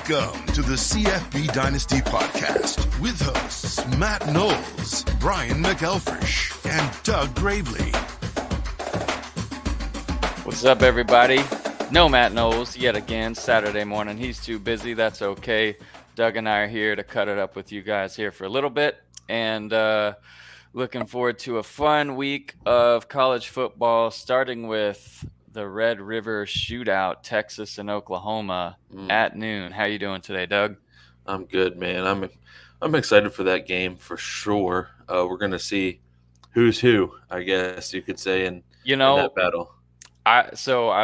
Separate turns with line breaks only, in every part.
Welcome to the CFBDynasty podcast with hosts Matt Knowles, Brian McElfresh, and Doug Gravely.
What's up, everybody? No Matt Knowles yet again Saturday morning. He's too busy. That's okay. Doug and I are here to cut it up with you guys here for a little bit, and looking forward to a fun week of college football, starting with the Red River Shootout, Texas and Oklahoma at noon. How you doing today, Doug?
I'm good, man. I'm excited for that game for sure. We're gonna see who's who, I guess you could say, in that battle.
I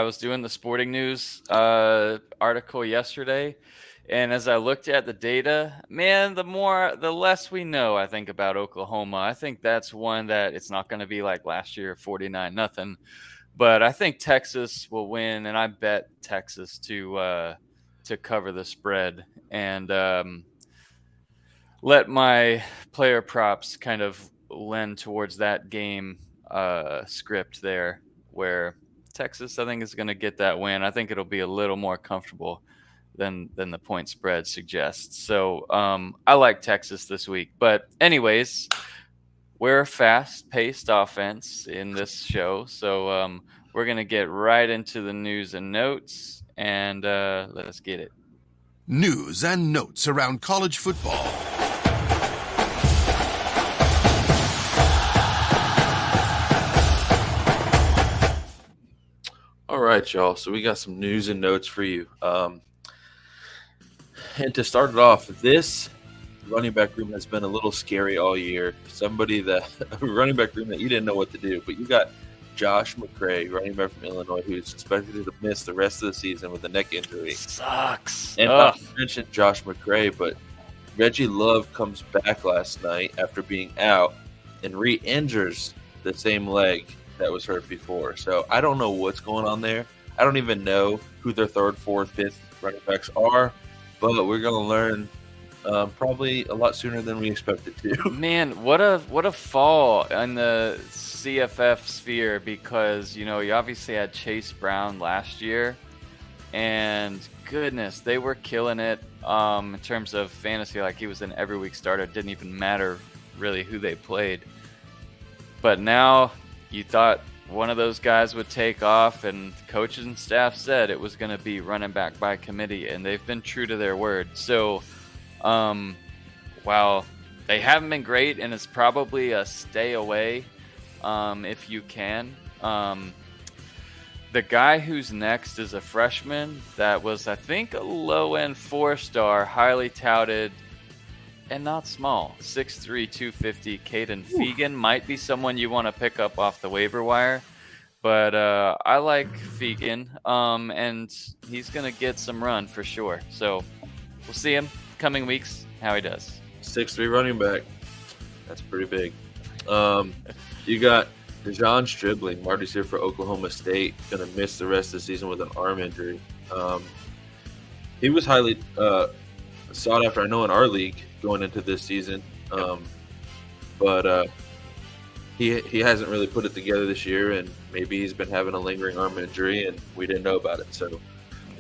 was doing the Sporting News article yesterday, and as I looked at the data, man, the less we know, I think, about Oklahoma. I think that's one that it's not going to be like last year, 49-0. But I think Texas will win, and I bet Texas to cover the spread and let my player props kind of lend towards that game script there, where Texas, I think, is going to get that win. I think it'll be a little more comfortable than the point spread suggests. So I like Texas this week. But anyways, we're a fast-paced offense in this show, so we're going to get right into the news and notes, and let us get it.
News and notes around college football.
All right, y'all. So we got some news and notes for you. And to start it off, this running back room has been a little scary all year. A running back room that you didn't know what to do. But you got Josh McCray, running back from Illinois, who's expected to miss the rest of the season with a neck injury.
Sucks.
And I mentioned Josh McCray, but Reggie Love comes back last night after being out and re-injures the same leg that was hurt before. So I don't know what's going on there. I don't even know who their third, fourth, fifth running backs are, but we're going to learn probably a lot sooner than we expected to.
Man, what a fall in the CFF sphere, because you obviously had Chase Brown last year, and goodness, they were killing it in terms of fantasy. Like, he was an every week starter. It didn't even matter really who they played. But now you thought one of those guys would take off, and coaches and staff said it was going to be running back by committee, and they've been true to their word. So while they haven't been great, and it's probably a stay away if you can, the guy who's next is a freshman that was, I think, a low-end 4-star, highly touted, and not small, 6'3", 250, Caden Fegan might be someone you want to pick up off the waiver wire. But I like Fegan, and he's going to get some run for sure. So we'll see him coming weeks, how he does.
6'3" running back. That's pretty big. You got Dejon Stribling, wide receiver for Oklahoma State, going to miss the rest of the season with an arm injury. He was highly sought after, I know, in our league going into this season. But he hasn't really put it together this year, and maybe he's been having a lingering arm injury, and we didn't know about it. So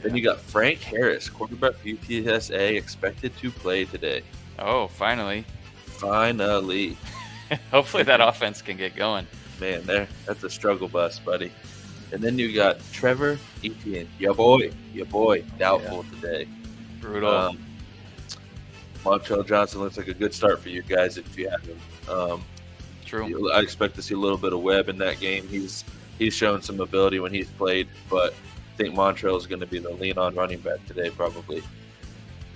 then you got Frank Harris, quarterback for UTSA, expected to play today.
Oh, finally. Hopefully that offense can get going.
Man, that's a struggle bus, buddy. And then you got Trevor Etienne, your boy, doubtful today.
Brutal.
Montrell Johnson looks like a good start for you guys if you have him.
True.
I expect to see a little bit of Webb in that game. He's shown some ability when he's played, but I think Montrell is going to be the lean-on running back today, probably.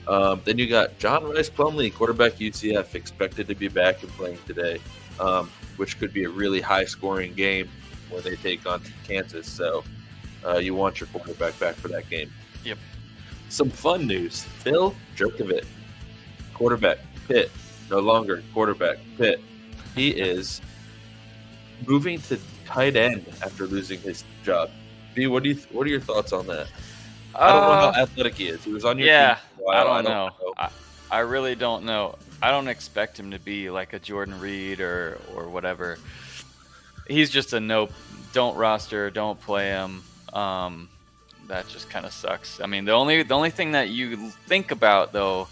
Then you got John Rice Plumlee, quarterback UCF, expected to be back and playing today, which could be a really high-scoring game when they take on Kansas. So you want your quarterback back for that game.
Yep.
Some fun news. Phil Jerkovich, quarterback, Pitt, no longer quarterback, Pitt. He is moving to tight end after losing his job. B, what are your thoughts on that? I don't know how athletic he is. He was on your team for a while.
I don't know. I really don't know. I don't expect him to be like a Jordan Reed or whatever. He's just a no, don't roster, don't play him. that just kind of sucks. I mean, the only thing that you think about though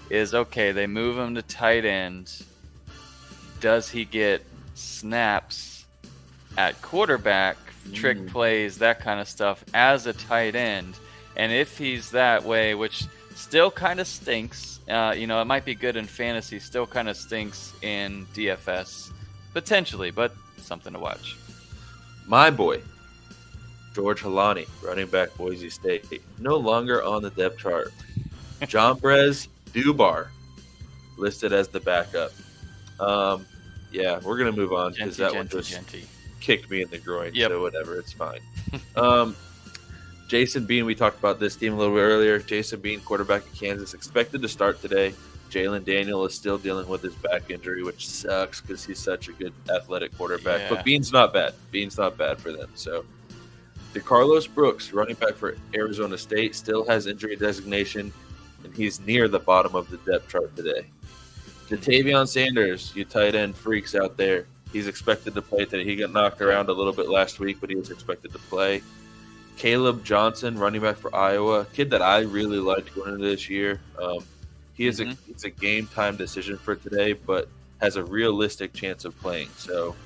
is, okay, they move him to tight end. Does he get snaps at quarterback, trick plays, that kind of stuff as a tight end? And if he's that way, which still kind of stinks, it might be good in fantasy, still kind of stinks in DFS, potentially, but something to watch.
My boy, George Halani, running back, Boise State, no longer on the depth chart. John Brez Dubar, listed as the backup. Yeah, we're going to move on because that one just kicked me in the groin, so whatever, it's fine. Jason Bean, we talked about this team a little bit earlier. Jason Bean, quarterback of Kansas, expected to start today. Jalen Daniel is still dealing with his back injury, which sucks because he's such a good athletic quarterback.
Yeah.
But Bean's not bad. Bean's not bad for them. So, DeCarlos Brooks, running back for Arizona State, still has injury designation, and he's near the bottom of the depth chart today. Jatavion Sanders, you tight end freaks out there, he's expected to play today. He got knocked around a little bit last week, but he was expected to play. Caleb Johnson, running back for Iowa, kid that I really liked going into this year. It's a game time decision for today, but has a realistic chance of playing. So,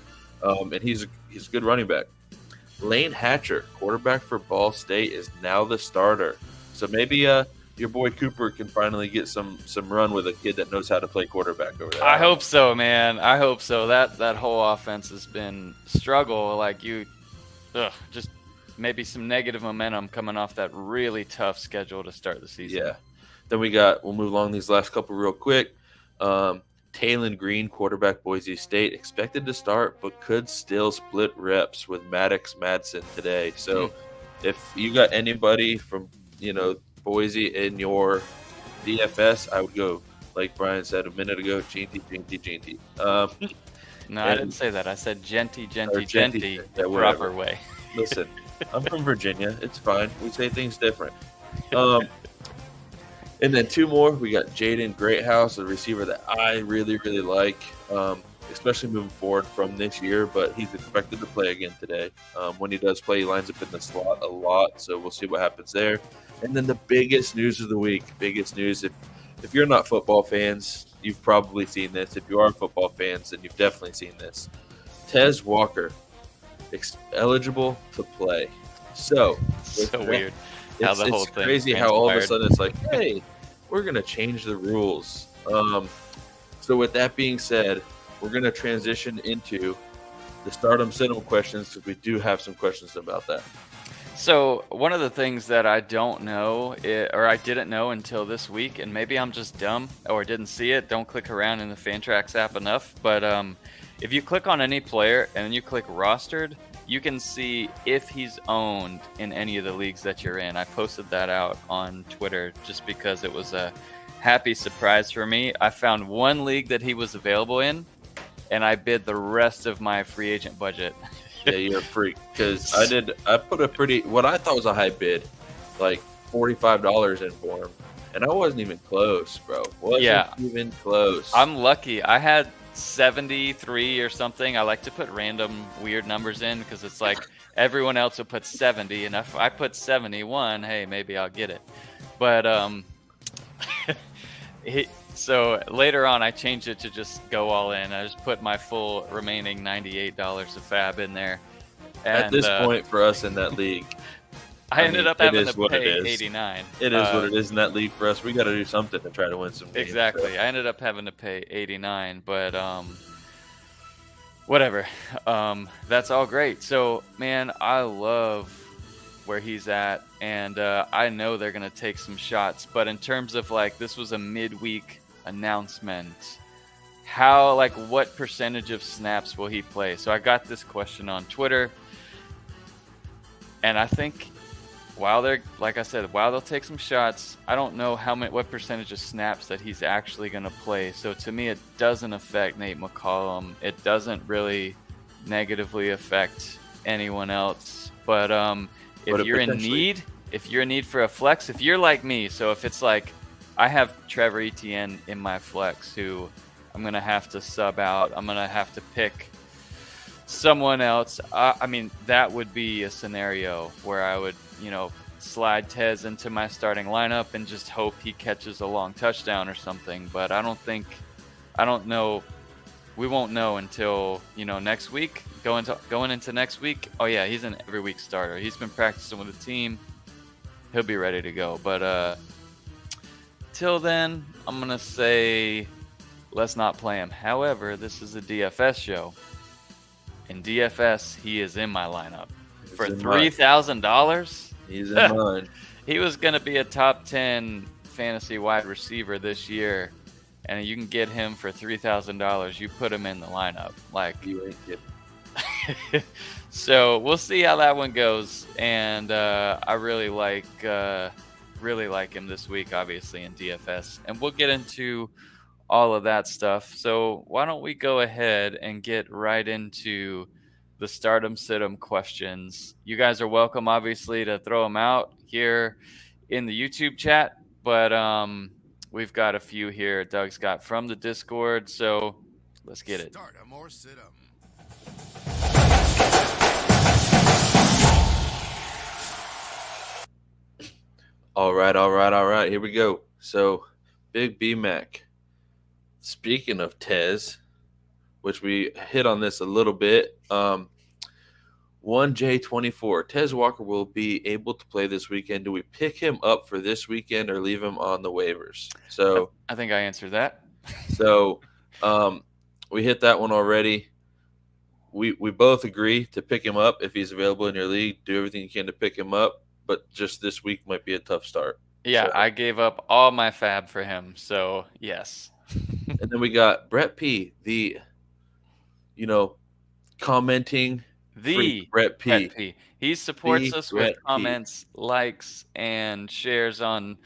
and he's a good running back. Lane Hatcher, quarterback for Ball State, is now the starter. So maybe your boy Cooper can finally get some run with a kid that knows how to play quarterback over there.
I hope so, man. I hope so. That whole offense has been struggle. Like just maybe some negative momentum coming off that really tough schedule to start the season.
Yeah. Then we'll move along these last couple real quick. Taylon Green, quarterback, Boise State, expected to start, but could still split reps with Maddox Madsen today. So if you got anybody from, Boise in your DFS, I would go, like Brian said a minute ago, Genty.
No, I didn't say that. I said Genty, proper way.
Listen, I'm from Virginia. It's fine. We say things different. And then two more. We got Jaden Greathouse, a receiver that I really, really like, especially moving forward from this year. But he's expected to play again today. When he does play, he lines up in the slot a lot. So we'll see what happens there. And then the biggest news of the week, if you're not football fans, you've probably seen this. If you are football fans, then you've definitely seen this. Tez Walker, eligible to play. So
weird. It's
crazy how all of a sudden it's like, hey, we're going to change the rules. So with that being said, we're going to transition into the stardom cinema questions because we do have some questions about that.
So one of the things that I don't know, or I didn't know until this week, and maybe I'm just dumb or didn't see it, don't click around in the Fantrax app enough, but if you click on any player and then you click rostered, you can see if he's owned in any of the leagues that you're in. I posted that out on Twitter just because it was a happy surprise for me. I found one league that he was available in, and I bid the rest of my free agent budget.
Yeah, you're a freak. Because I put what I thought was a high bid, like $45 in for him. And I wasn't even close, bro. Wasn't even close.
I'm lucky. I had 73 or something. I like to put random weird numbers in because it's like everyone else will put 70, and if I put 71, hey, maybe I'll get it. But so later on I changed it to just go all in. I just put my full remaining $98 of fab in there. And
at this point for us in that league,
I ended up having to pay $89.
It is what it is in that league for us. We got to do something to try to win some games.
Exactly. I ended up having to pay $89, but whatever. That's all great. So, man, I love where he's at, and I know they're going to take some shots. But in terms of, this was a midweek announcement, what percentage of snaps will he play? So I got this question on Twitter, and I think while they'll take some shots, I don't know what percentage of snaps that he's actually going to play. So to me, it doesn't affect Nate McCollum. It doesn't really negatively affect anyone else. But if you're in need for a flex, if you're like me, so if it's like I have Trevor Etienne in my flex who I'm going to have to sub out, I'm going to have to pick someone else. I mean, that would be a scenario where I would, slide Tez into my starting lineup and just hope he catches a long touchdown or something. But I don't know. We won't know until next week. Going into next week. Oh yeah, he's an every week starter. He's been practicing with the team. He'll be ready to go. But till then, I'm gonna say let's not play him. However, this is a DFS show. In DFS, he is in my lineup for $3,000.
He's in mine.
He was going to be a top 10 fantasy wide receiver this year, and you can get him for $3,000. You put him in the lineup, like
You ain't kidding.
So we'll see how that one goes. And I really like him this week, obviously in DFS, and we'll get into all of that stuff. So why don't we go ahead and get right into the stardom situm questions. You guys are welcome, obviously, to throw them out here in the YouTube chat, but we've got a few here Doug's got from the Discord, so let's get it.
Stardom or situm.
All right. Here we go. So, Big B Mac. Speaking of Tez, which we hit on this a little bit, 1J24. Tez Walker will be able to play this weekend. Do we pick him up for this weekend or leave him on the waivers? So
I think I answered that.
So we hit that one already. We both agree to pick him up if he's available in your league. Do everything you can to pick him up, but just this week might be a tough start.
Yeah,
So.
I gave up all my fab for him, so yes.
And then we got Brett P, the commenting freak, Brett P.
He supports
The
us
Brett
with
P.
comments, likes, and shares on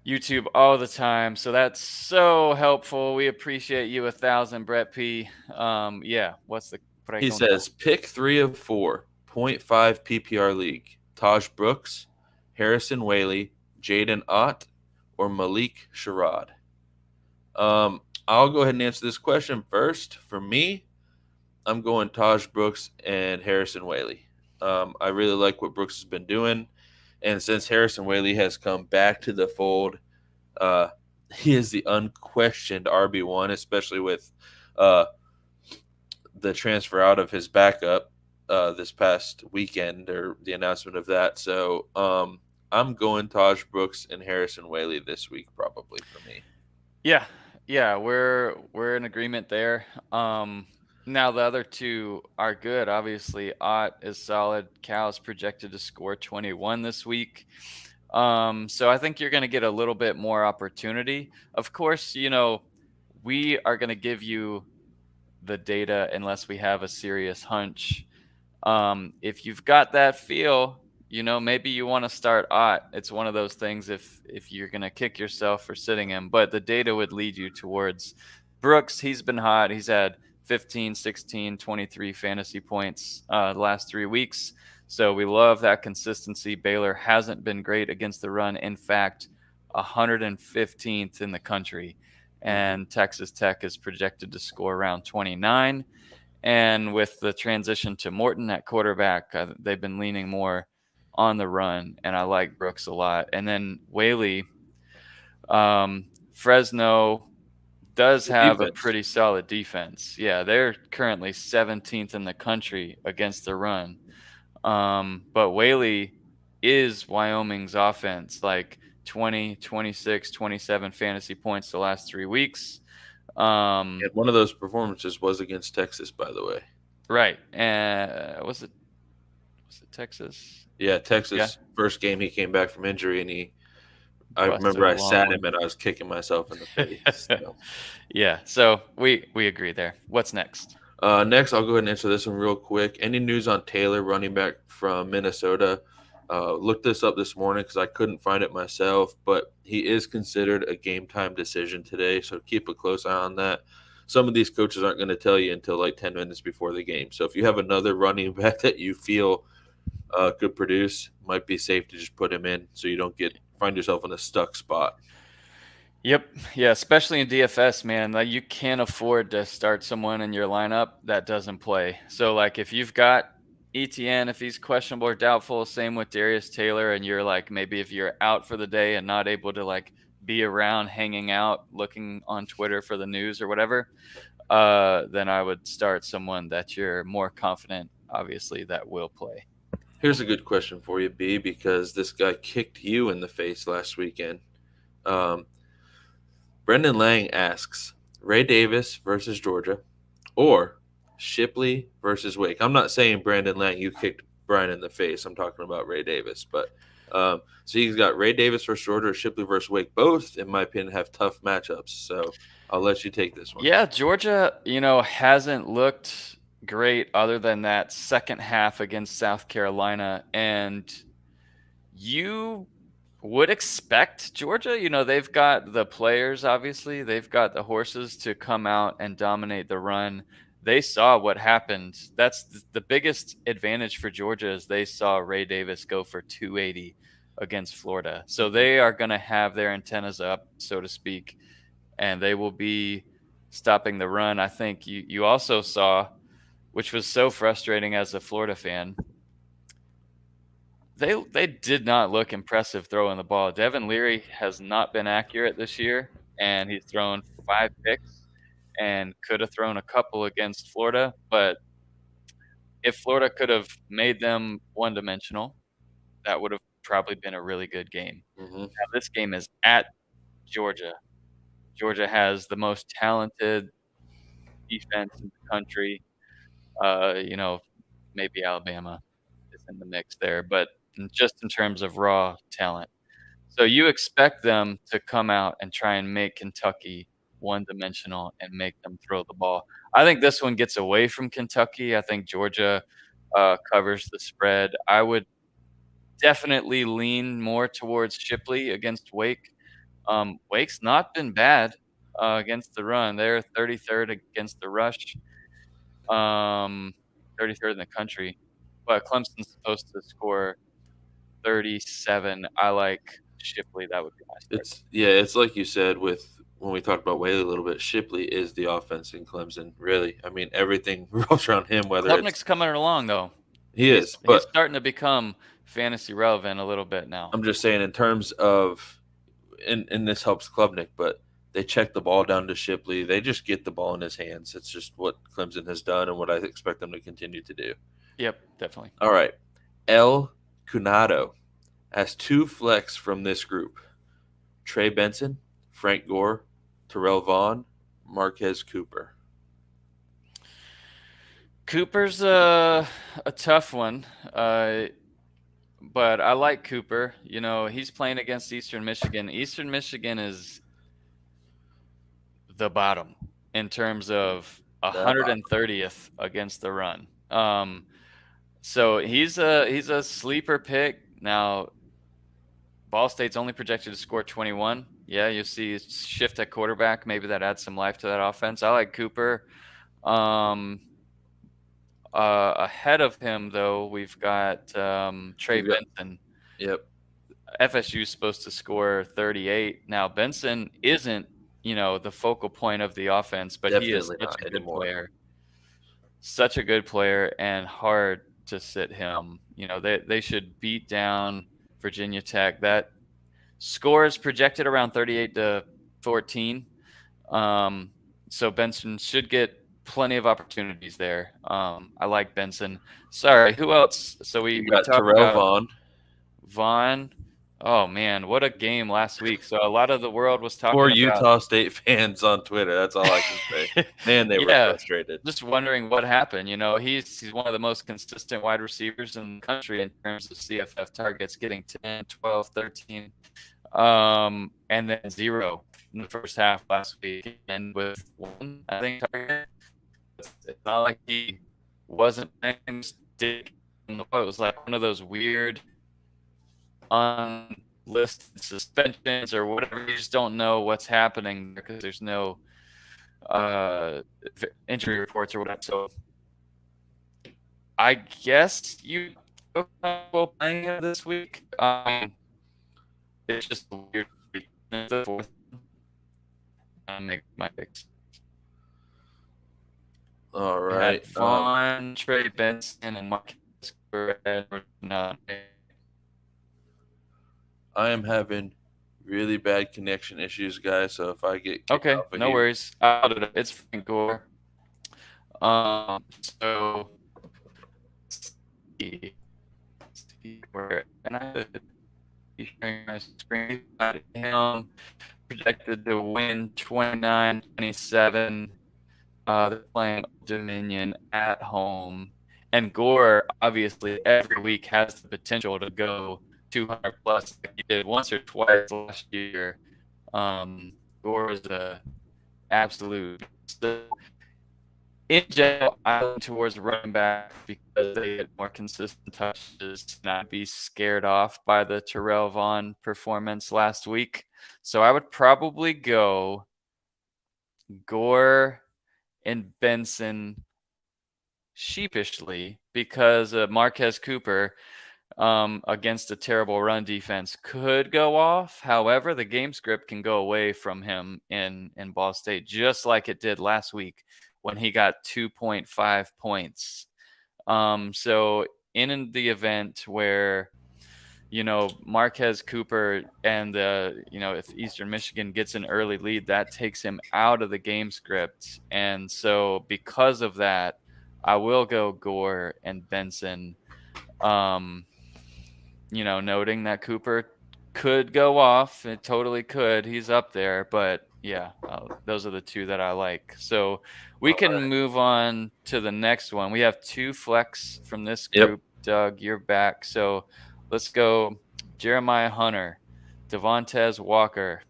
YouTube all the time. So that's so helpful. We appreciate you 1,000, Brett P. Yeah, what's the
He says pick 3 of 4, 0.5 PPR league. Taj Brooks, Harrison Whaley, Jaden Ott, or Malik Sherrod. I'll go ahead and answer this question first. For me, I'm going Taj Brooks and Harrison Whaley. I really like what Brooks has been doing. And since Harrison Whaley has come back to the fold, he is the unquestioned RB1, especially with the transfer out of his backup this past weekend, or the announcement of that. So I'm going Taj Brooks and Harrison Whaley this week, probably for me.
Yeah, we're in agreement there. Now the other two are good. Obviously, Ott is solid. Cal's projected to score 21 this week. So I think you're going to get a little bit more opportunity. Of course, we are going to give you the data unless we have a serious hunch. If you've got that feel, maybe you want to start Ott. It's one of those things if you're going to kick yourself for sitting him, but the data would lead you towards Brooks. He's been hot. He's had 15, 16, 23 fantasy points the last 3 weeks. So we love that consistency. Baylor hasn't been great against the run. In fact, 115th in the country. And Texas Tech is projected to score around 29. And with the transition to Morton at quarterback, they've been leaning more on the run, and I like Brooks a lot. And then Whaley, Fresno does have a pretty solid defense. Yeah, they're currently 17th in the country against the run. But Whaley is Wyoming's offense, like 20, 26, 27 fantasy points the last 3 weeks.
And one of those performances was against Texas, by the way.
Right. Was it Texas?
Yeah, Texas.
Yeah.
First game he came back from injury, and I remember I sat him and I was kicking myself in the face. So.
Yeah, so we agree there. What's next?
Next, I'll go ahead and answer this one real quick. Any news on Taylor, running back from Minnesota? Looked this up this morning because I couldn't find it myself, but he is considered a game-time decision today, so keep a close eye on that. Some of these coaches aren't going to tell you until like 10 minutes before the game. So if you have another running back that you feel could produce, might be safe to just put him in so you don't find yourself in a stuck spot.
Yep. Yeah, especially in DFS, man. Like, you can't afford to start someone in your lineup that doesn't play. So, like, if you've got ETN, if he's questionable or doubtful, same with Darius Taylor, and you're like, maybe if you're out for the day and not able to like be around hanging out looking on Twitter for the news or whatever, then I would start someone that you're more confident, obviously, that will play.
Here's a good question for you, B, because this guy kicked you in the face last weekend. Brendan Lang asks, Ray Davis versus Georgia or Shipley versus Wake. I'm not saying Brandon Lang, you kicked Brian in the face. I'm talking about Ray Davis. But so he's got Ray Davis versus Georgia or Shipley versus Wake. Both, in my opinion, have tough matchups. So I'll let you take this one.
Yeah, Georgia, hasn't looked great other than that second half against South Carolina. And you would expect Georgia, they've got the players, obviously. They've got the horses to come out and dominate the run. They saw what happened. That's the biggest advantage for Georgia is they saw Ray Davis go for 280 against Florida. So they are going to have their antennas up, so to speak, and they will be stopping the run. I think you also saw, which was so frustrating as a Florida fan, they did not look impressive throwing the ball. Devin Leary has not been accurate this year, and he's thrown 5 picks and could have thrown a couple against Florida. But if Florida could have made them one-dimensional, that would have probably been a really good game.
Mm-hmm.
Now, this game is at Georgia. Georgia has the most talented defense in the country. Maybe Alabama is in the mix there, but just in terms of raw talent. So you expect them to come out and try and make Kentucky one-dimensional and make them throw the ball. I think this one gets away from Kentucky. I think Georgia covers the spread. I would definitely lean more towards Shipley against Wake. Wake's not been bad against the run. They're 33rd against the rush, 33rd in the country. But Clemson's supposed to score 37. I like Shipley. That would be my start.
It's like you said when we talked about Whaley a little bit. Shipley is the offense in Clemson. Really, I mean everything revolves around him. Whether
Klubnik's coming along though.
He's
starting to become fantasy relevant a little bit now.
I'm just saying in terms of, and this helps Klubnik, but they check the ball down to Shipley. They just get the ball in his hands. It's just what Clemson has done and what I expect them to continue to do.
Yep, definitely.
All right. El Cunado has 2 flex from this group. Trey Benson, Frank Gore, Terrell Vaughn, Marquez Cooper.
Cooper's a tough one, but I like Cooper. He's playing against Eastern Michigan. Eastern Michigan is the bottom in terms of 130th against the run. So he's a sleeper pick. Now, Ball State's only projected to score 21. Yeah, you see shift at quarterback. Maybe that adds some life to that offense. I like Cooper. Ahead of him, though, we've got Trey Benson.
Yep.
FSU's supposed to score 38. Now, Benson isn't, the focal point of the offense, but
Definitely
he is such a good player. Such a good player and hard to sit him. They should beat down Virginia Tech. That score is projected around 38-14. So Benson should get plenty of opportunities there. I like Benson. Sorry, who else? So we
got Terrell
Vaughn. Oh man, what a game last week! So a lot of the world was talking
about
Utah
State fans on Twitter. That's all I can say. Man, they were frustrated.
Just wondering what happened. He's one of the most consistent wide receivers in the country in terms of CFF targets, getting 10, 12, 13, and then 0 in the first half last week, and with 1, I think, target. It's not like he wasn't playing. It was like one of those weird unlisted suspensions or whatever. You just don't know what's happening because there's no injury reports or whatever. So I guess you will playing him this week. It's just a weird week. The fourth. I make my picks.
All right.
Vaughn, Trey Benson, and Marquez No.
I am having really bad connection issues, guys. So if I get kicked
Okay,
off of
no
here,
worries. It's Frank Gore. So let's see where and I be sharing my screen. Got him projected to win 29-27. They're playing Dominion at home, and Gore obviously every week has the potential to go 200 plus like he did once or twice last year. Gore is a absolute. So in general, I lean towards running back because they get more consistent touches to not be scared off by the Terrell Vaughn performance last week. So I would probably go Gore and Benson sheepishly because Marquez Cooper against a terrible run defense could go off. However, the game script can go away from him in Ball State, just like it did last week when he got 2.5 points. So in the event where Marquez Cooper and if Eastern Michigan gets an early lead, that takes him out of the game script. And so because of that, I will go Gore and Benson. Noting that Cooper could go off. It totally could. He's up there. But yeah, those are the two that I like. So we can move on to the next one. We have two flex from this group. Yep. Doug, you're back. So let's go Jeremiah Hunter, Devontae Walker,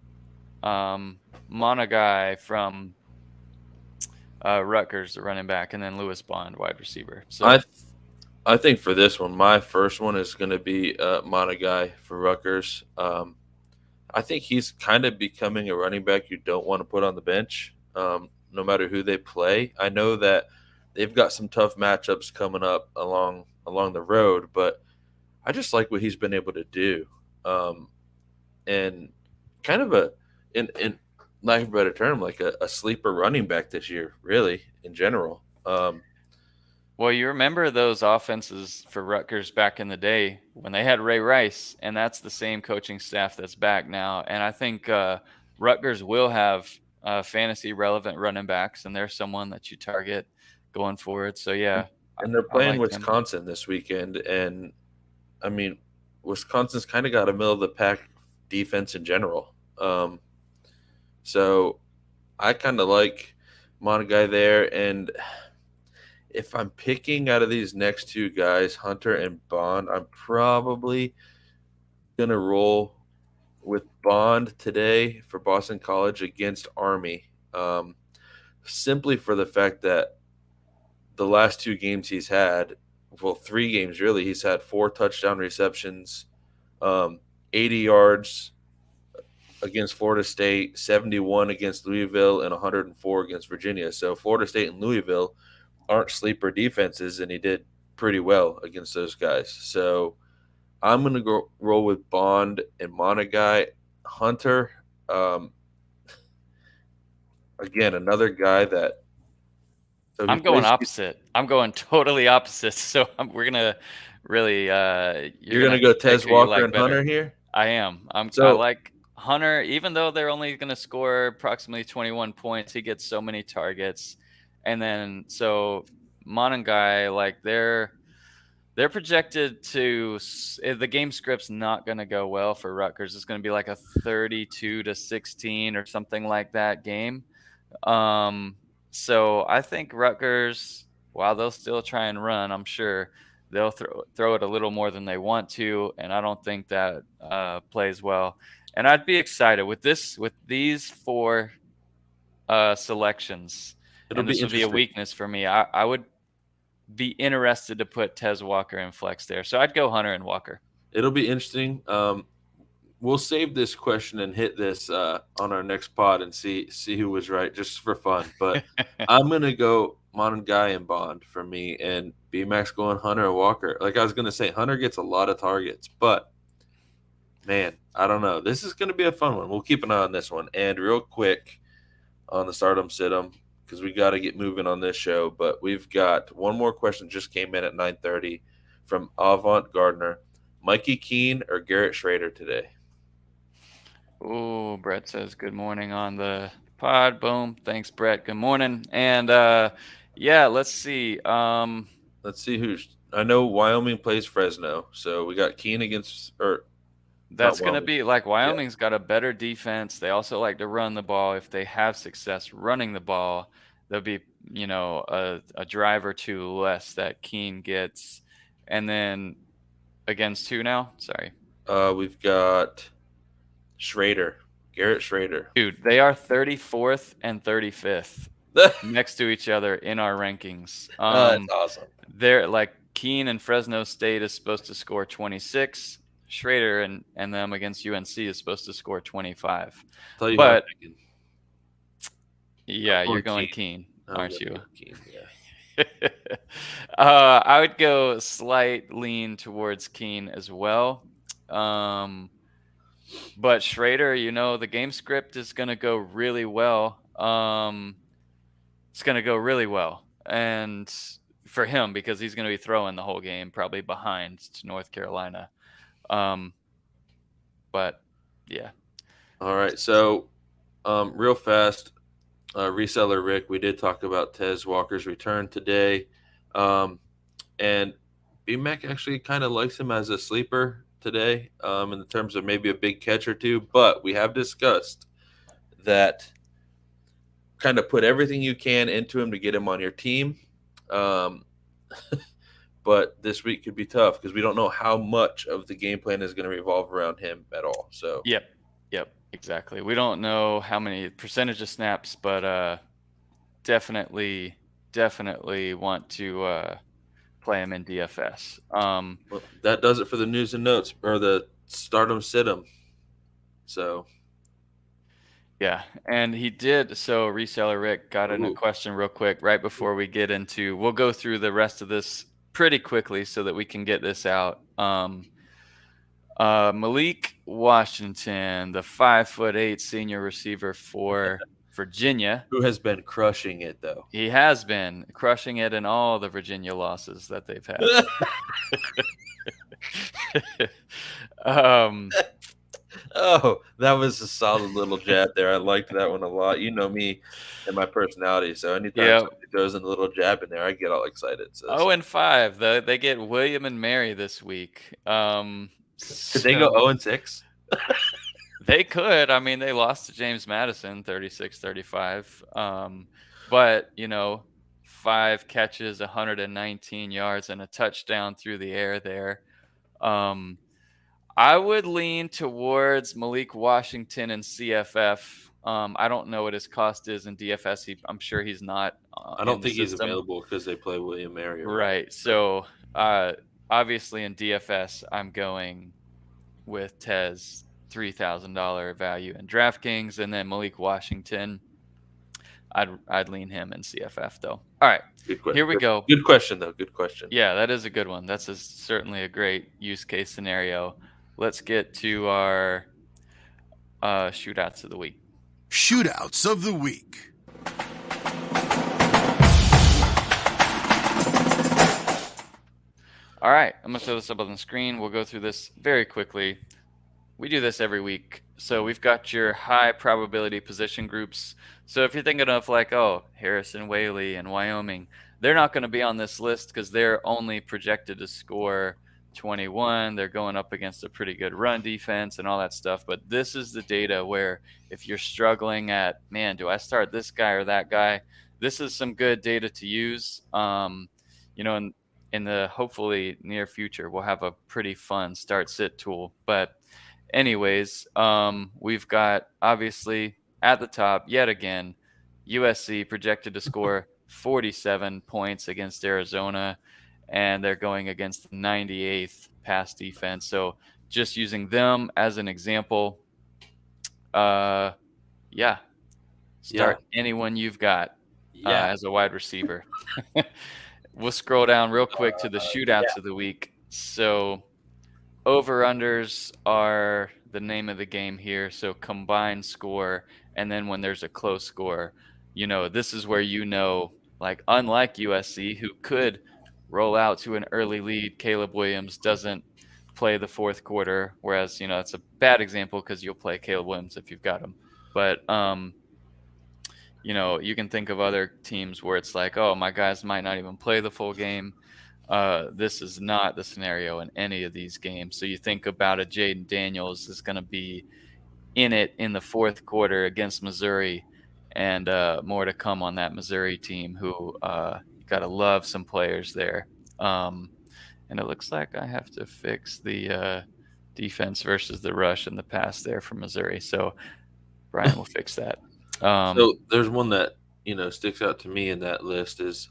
Monagai from Rutgers, the running back, and then Lewis Bond, wide receiver. So
I think for this one, my first one is going to be Monagai for Rutgers. I think he's kind of becoming a running back you don't want to put on the bench, no matter who they play. I know that they've got some tough matchups coming up along the road, but I just like what he's been able to do, and kind of in lack of a better term, like a sleeper running back this year, really in general.
Well, you remember those offenses for Rutgers back in the day when they had Ray Rice, and that's the same coaching staff that's back now. And I think Rutgers will have fantasy relevant running backs, and there's someone that you target going forward. So yeah,
and they're playing Wisconsin this weekend, and I mean, Wisconsin's kind of got a middle of the pack defense in general. So I kind of like Monagai there, and if I'm picking out of these next two guys, Hunter and Bond, I'm probably going to roll with Bond today for Boston College against Army, simply for the fact that the last two games he's had, well, 3 games really, he's had 4 touchdown receptions, 80 yards against Florida State, 71 against Louisville, and 104 against Virginia. So Florida State and Louisville aren't sleeper defenses, and he did pretty well against those guys. So I'm going to go roll with Bond and Monagai. Hunter, again, another guy that
I'm going opposite. I'm going totally opposite. So we're going to really
you're going to go Tez Walker and Hunter here?
I am. I like Hunter, even though they're only going to score approximately 21 points, he gets so many targets. And then so Monagai, like they're projected to the game script's not going to go well for Rutgers. It's going to be like a 32-16 or something like that game. So I think Rutgers, while they'll still try and run, I'm sure they'll throw it a little more than they want to, and I don't think that plays well. And I'd be excited with these 4 selections. This would be a weakness for me. I would be interested to put Tez Walker and flex there. So I'd go Hunter and Walker.
It'll be interesting. We'll save this question and hit this on our next pod and see who was right, just for fun. But I'm going to go Monagai and Bond for me, and B-Max going Hunter and Walker. Like I was going to say, Hunter gets a lot of targets, but, man, I don't know. This is going to be a fun one. We'll keep an eye on this one. And real quick on the Stardom Sit-em, because we got to get moving on this show, but we've got one more question just came in at 9:30 from Avant Gardner. Mikey Keene or Garrett Schrader today?
Oh, Brett says good morning on the pod. Boom. Thanks, Brett. Good morning. And yeah, let's see.
Let's see who's. I know Wyoming plays Fresno, so we got Keene against or not
That's going to
Wyoming.
be like
Yeah.
Wyoming's got a better defense. They also like to run the ball. If they have success running the ball, there'll be, a drive or two less that Keene gets. And then against who now? Sorry.
We've got Schrader, Garrett Schrader.
Dude, they are 34th and 35th next to each other in our rankings.
That's awesome.
They're like Keene and Fresno State is supposed to score 26. Schrader and them against UNC is supposed to score 25.
Tell you
But
what I'm thinking.
yeah,
I'm
you're
going
going Keene,
I'm
aren't
gonna
you?
go Keene, yeah.
I would go slight lean towards Keene as well. But Schrader, the game script is going to go really well. It's going to go really well. And for him, because he's going to be throwing the whole game, probably behind to North Carolina. But yeah.
All right, so real fast, reseller Rick, we did talk about Tez Walker's return today, and BMAC actually kind of likes him as a sleeper today, in terms of maybe a big catch or two. But we have discussed that kind of put everything you can into him to get him on your team. But this week could be tough because we don't know how much of the game plan is going to revolve around him at all. So
Yep, exactly. We don't know how many percentage of snaps, but definitely want to play him in DFS.
well, that does it for the news and notes, or the stardom sit-em. So
yeah, and he did. So reseller Rick got in a
Ooh.
question real quick right before we get into. We'll go through the rest of this pretty quickly so that we can get this out. Malik Washington, the 5'8" senior receiver for Virginia.
Who has been crushing it, though?
He has been crushing it in all the Virginia losses that they've had.
Oh, that was a solid little jab there. I liked that one a lot. You know me and my personality, so anytime somebody throws in a little jab in there, I get all excited. So
0-5. They get William and Mary this week.
Could they go 0-6?
They could. I mean, they lost to James Madison 36-35. But, 5 catches, 119 yards, and a touchdown through the air there. I would lean towards Malik Washington and CFF. I don't know what his cost is in DFS. I'm sure he's not.
I don't think he's available because they play William Mary.
Right. So, obviously in DFS, I'm going with Tez, $3,000 value in DraftKings, and then Malik Washington. I'd lean him in CFF though. All right, here we go.
Good question though. Good question.
Yeah, that is a good one. That's certainly a great use case scenario. Let's get to our shootouts of the week.
Shootouts of the week.
All right, I'm going to throw this up on the screen. We'll go through this very quickly. We do this every week. So we've got your high probability position groups. So if you're thinking of like, Harrison Whaley and Wyoming, they're not going to be on this list because they're only projected to score 21. They're going up against a pretty good run defense and all that stuff. But this is the data where if you're struggling at, man, do I start this guy or that guy? This is some good data to use. In the hopefully near future, we'll have a pretty fun start-sit tool. But anyways, we've got obviously at the top yet again, USC projected to score 47 points against Arizona, and they're going against the 98th pass defense. So just using them as an example, start anyone you've got as a wide receiver. We'll scroll down real quick to the shootouts of the week. So over-unders are the name of the game here. So combined score, and then when there's a close score, this is where like unlike USC, who could roll out to an early lead. Caleb Williams doesn't play the fourth quarter, whereas, that's a bad example because you'll play Caleb Williams if you've got him. But, you can think of other teams where it's like, oh, my guys might not even play the full game. This is not the scenario in any of these games. So you think about it, Jaden Daniels is going to be in it in the fourth quarter against Missouri, and more to come on that Missouri team who got to love some players there. And it looks like I have to fix the defense versus the rush in the pass there for Missouri. So Brian will fix that.
So there's one that, sticks out to me in that list is,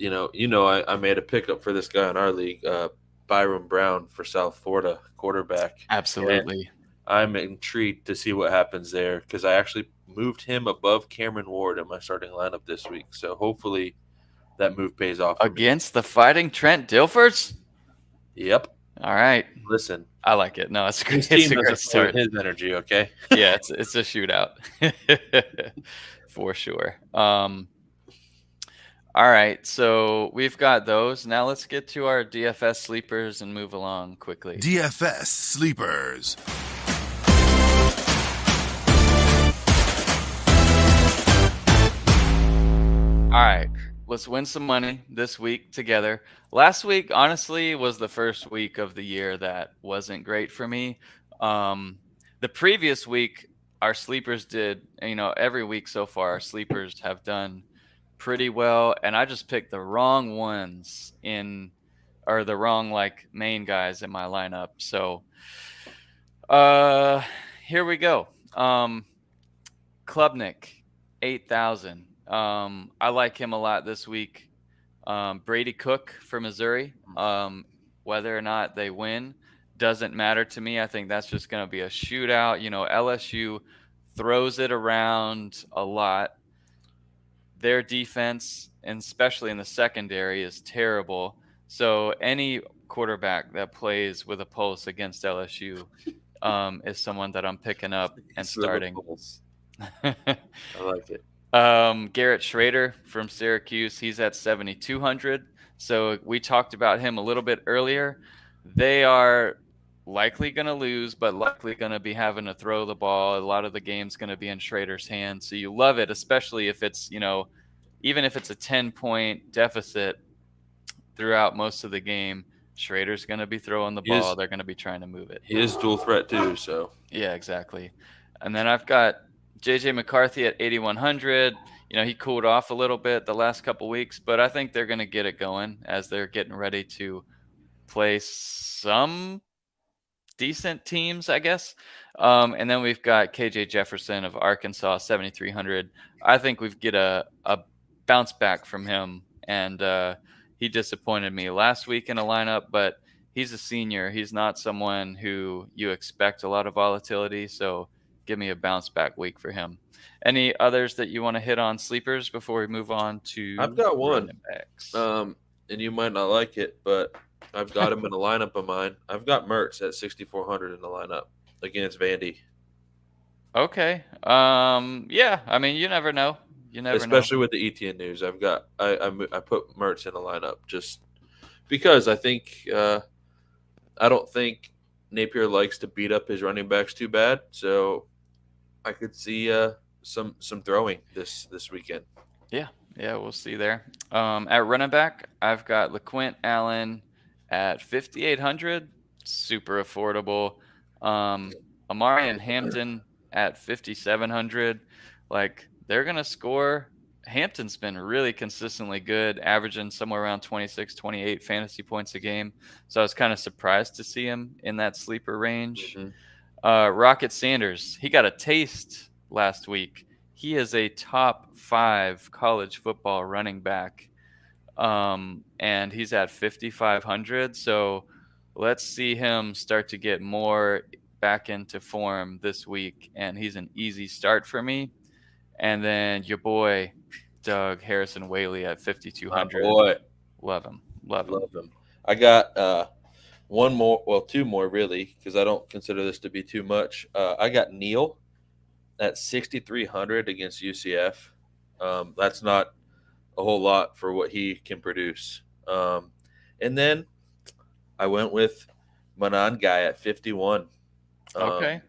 I made a pickup for this guy in our league, Byron Brown for South Florida quarterback.
Absolutely.
And I'm intrigued to see what happens there because I actually moved him above Cameron Ward in my starting lineup this week. So hopefully that move pays off.
Against the Fighting Trent Dilfers?
Yep.
All right.
Listen.
I like it. No, it's great.
His team doesn't start his energy, okay?
Yeah, it's a shootout. For sure. All right, so we've got those. Now let's get to our DFS sleepers and move along quickly.
DFS sleepers.
All right, let's win some money this week together. Last week, honestly, was the first week of the year that wasn't great for me. The previous week, our sleepers did, every week so far, our sleepers have done pretty well, and I just picked the wrong ones or the wrong main guys in my lineup. So here we go. Klubnik, 8,000. I like him a lot this week. Brady Cook for Missouri. Whether or not they win doesn't matter to me. I think that's just going to be a shootout. LSU throws it around a lot. Their defense, and especially in the secondary, is terrible. So any quarterback that plays with a pulse against LSU is someone that I'm picking up and starting.
I like it.
Garrett Schrader from Syracuse, he's at 7,200. So we talked about him a little bit earlier. They are likely going to lose, but likely going to be having to throw the ball. A lot of the game's going to be in Schrader's hands. So you love it, especially if it's, even if it's a 10-point deficit throughout most of the game, Schrader's going to be throwing the ball. They're going to be trying to move it.
He is dual threat too, so.
Yeah, exactly. And then I've got J.J. McCarthy at 8,100. He cooled off a little bit the last couple weeks, but I think they're going to get it going as they're getting ready to play some decent teams, I guess. And then we've got KJ Jefferson of Arkansas, 7,300. I think we've get a bounce back from him, and he disappointed me last week in a lineup, but he's a senior. He's not someone who you expect a lot of volatility, so give me a bounce back week for him. Any others that you want to hit on sleepers before we move on to?
I've got one.
Backs?
And you might not like it, but I've got him in a lineup of mine. I've got Mertz at 6,400 in the lineup against Vandy.
Okay. Yeah. I mean, you never know.
Especially with the ETN news. I put Mertz in a lineup just because I think I don't think Napier likes to beat up his running backs too bad. So I could see some throwing this weekend.
Yeah, we'll see there. At running back, I've got LaQuint Allen at 5,800, super affordable. Amari and Hampton at 5,700. They're gonna score. Hampton's been really consistently good, averaging somewhere around 26, 28 fantasy points a game. So I was kind of surprised to see him in that sleeper range.
Mm-hmm.
Rocket Sanders, he got a taste last week. He is a top 5 college football running back, and he's at 5,500. So let's see him start to get more back into form this week, and he's an easy start for me. And then your boy, Doug Harrison Whaley at 5,200.
Boy.
Love him.
I got two more really, because I don't consider this to be too much. I got Neal at 6,300 against UCF. That's not a whole lot for what he can produce. And then I went with Manan guy at 51
Okay.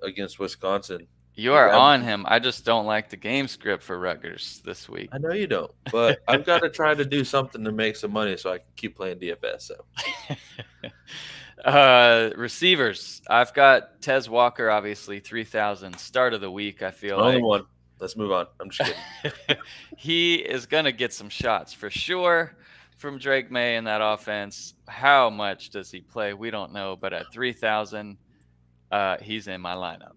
against Wisconsin.
You are on him. I just don't like the game script for Rutgers this week.
I know you don't, but I've got to try to do something to make some money so I can keep playing DFS. So,
receivers. I've got Tez Walker, obviously 3,000 start of the week. I feel
only
like
one. Let's move on. I'm just kidding.
he is gonna get some shots for sure from Drake May in that offense. How much does he play? We don't know, but at 3,000, he's in my lineup.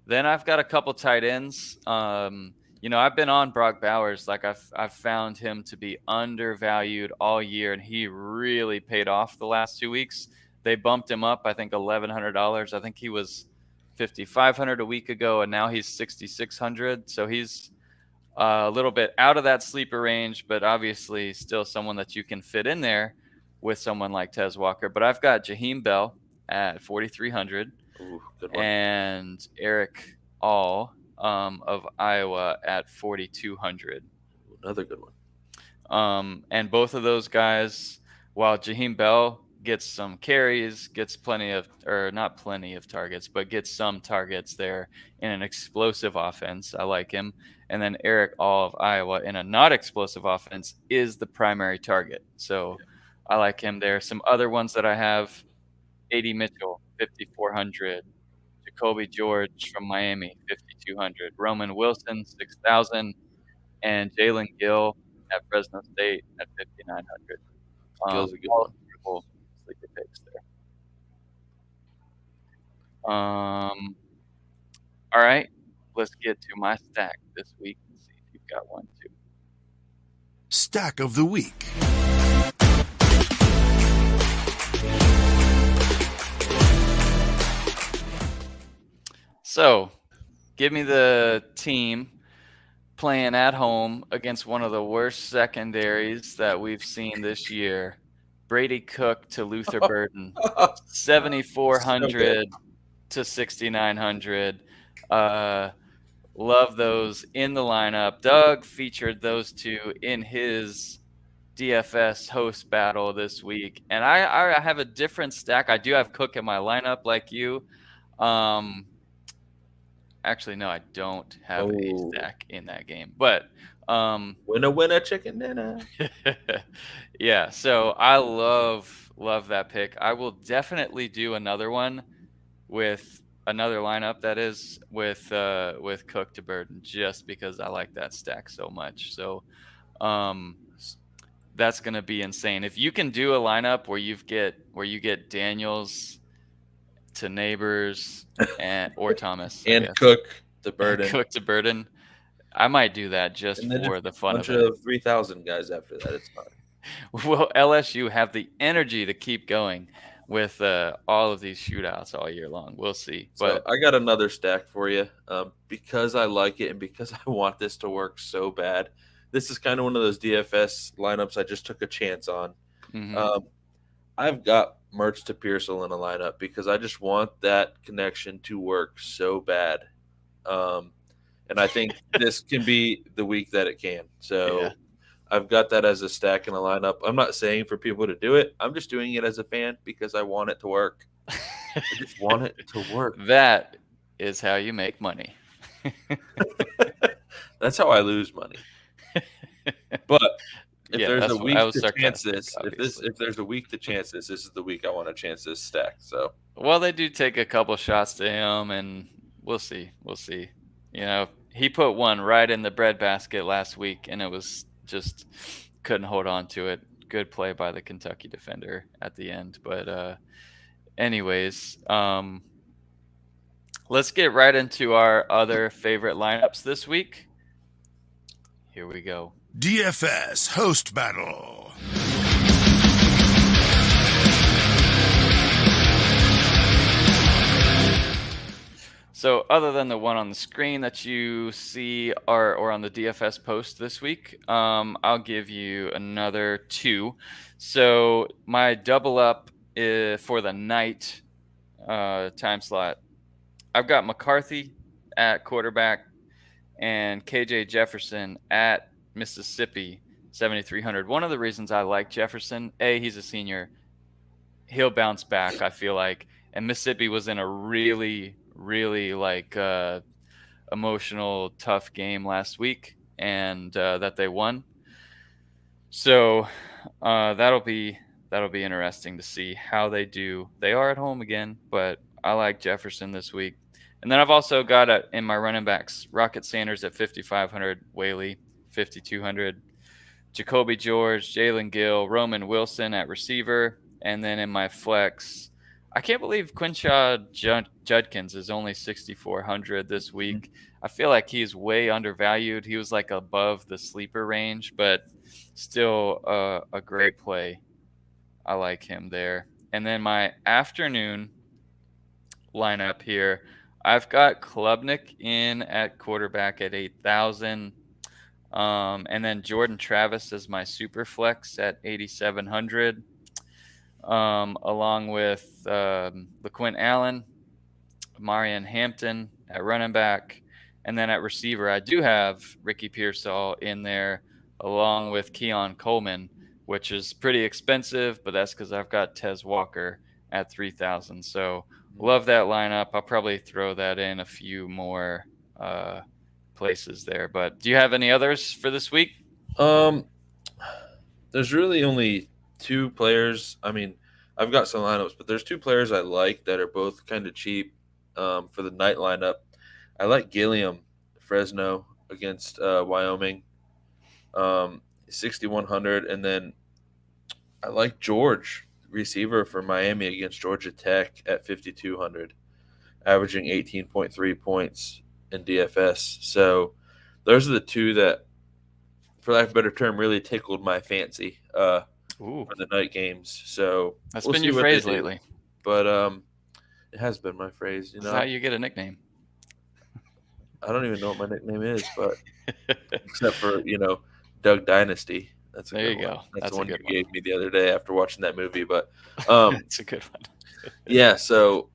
Then I've got a couple tight ends. I've been on Brock Bowers. Like I've found him to be undervalued all year, and he really paid off the last 2 weeks. They bumped him up, I think, $1,100. I think he was $5,500 a week ago, and now he's $6,600. So he's a little bit out of that sleeper range, but obviously still someone that you can fit in there with someone like Tez Walker. But I've got Jaheim Bell at 4,300.
Ooh, good one.
And Eric All of Iowa at 4,200.
Another good one.
And both of those guys, while Jaheim Bell gets some carries, gets not plenty of targets, but gets some targets there in an explosive offense. I like him. And then Eric All of Iowa in a not explosive offense is the primary target. So I like him there. Some other ones that I have, A.D. Mitchell, 5,400. Jacoby George from Miami, 5,200. Roman Wilson, 6,000. And Jalen Gill at Fresno State at 5,900.
Gill's a good
all
one.
beautiful sleeper picks there. All right, let's get to my stack this week and see if you've got one too.
Stack of the week.
So, give me the team playing at home against one of the worst secondaries that we've seen this year. Brady Cook to Luther Burden, 7,400 to 6,900. Love those in the lineup. Doug featured those two in his DFS host battle this week, and I have a different stack. I do have Cook in my lineup like you. Actually, no, I don't have a stack in that game. But
winner, chicken dinner.
Yeah, so I love that pick. I will definitely do another one with another lineup that is with Cook to Burden, just because I like that stack so much. So that's gonna be insane. If you can do a lineup where you get Daniels to Neighbors or Thomas
and Cook to Burden.
Cook to Burden. I might do that just for the fun of it.
A bunch of 3,000 guys after that. It's fine.
Well, LSU have the energy to keep going with all of these shootouts all year long. We'll see. But
I got another stack for you because I like it and because I want this to work so bad. This is kind of one of those DFS lineups I just took a chance on.
Mm-hmm.
I've got Mertz to Pearsall in a lineup because I just want that connection to work so bad. And I think this can be the week that it can. So yeah. I've got that as a stack in a lineup. I'm not saying for people to do it. I'm just doing it as a fan because I want it to work. I just want it to work.
That is how you make money.
That's how I lose money. But if there's a week to chance this, if there's a week to chance this, this is the week I want to chance this stack. So
well, they do take a couple shots to him, and we'll see. We'll see. You know, he put one right in the breadbasket last week, and it was just couldn't hold on to it. Good play by the Kentucky defender at the end. But anyways, let's get right into our other favorite lineups this week. Here we go.
DFS host battle.
So other than the one on the screen that you see or on the DFS post this week, I'll give you another two. So my double up for the night time slot, I've got McCarthy at quarterback and KJ Jefferson at Mississippi 7,300. One of the reasons I like Jefferson, he's a senior. He'll bounce back, I feel like. And Mississippi was in a really, really emotional, tough game last week, and that they won. So that'll be interesting to see how they do. They are at home again, but I like Jefferson this week. And then I've also got in my running backs, Rocket Sanders at 5,500, Whaley 5,200, Jacoby George, Jalen Gill, Roman Wilson at receiver, and then in my flex, I can't believe Quinshaw Judkins is only 6,400 this week. I feel like he's way undervalued. He was like above the sleeper range, but still a great play. I like him there. And then my afternoon lineup here, I've got Klubnik in at quarterback at 8,000. And then Jordan Travis as my super flex at 8,700. Along with LaQuint Allen, Marion Hampton at running back. And then at receiver, I do have Ricky Pearsall in there along with Keon Coleman, which is pretty expensive, but that's because I've got Tez Walker at 3,000. So love that lineup. I'll probably throw that in a few more places there. But do you have any others for this week?
There's really only two players. I mean, I've got some lineups, but there's two players I like that are both kind of cheap for the night lineup. I like Gilliam, Fresno against Wyoming, 6,100, and then I like George, receiver for Miami against Georgia Tech at 5,200, averaging 18.3 points in DFS. So those are the two that, for lack of a better term, really tickled my fancy for the night games. So
that's been your phrase lately.
But it has been my phrase.
That's how you get a nickname.
I don't even know what my nickname is, but except for, Doug Dynasty. That's a
there
good
you
one.
go.
That's the one you
one.
gave me the other day after watching that movie. But
it's a good one.
Yeah, so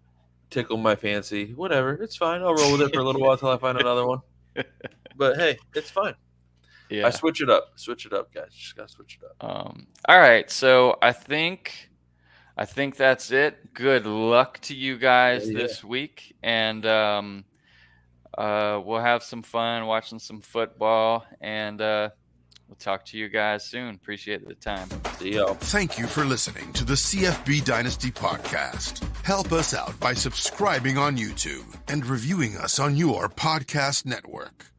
tickle my fancy. Whatever. It's fine. I'll roll with it for a little while until I find another one. But hey, it's fine. Yeah. I switch it up. Switch it up, guys. Just gotta switch it up.
All right. So I think that's it. Good luck to you guys this week, and we'll have some fun watching some football, and we'll talk to you guys soon. Appreciate the time.
See y'all.
Thank you for listening to the CFB Dynasty podcast. Help us out by subscribing on YouTube and reviewing us on your podcast network.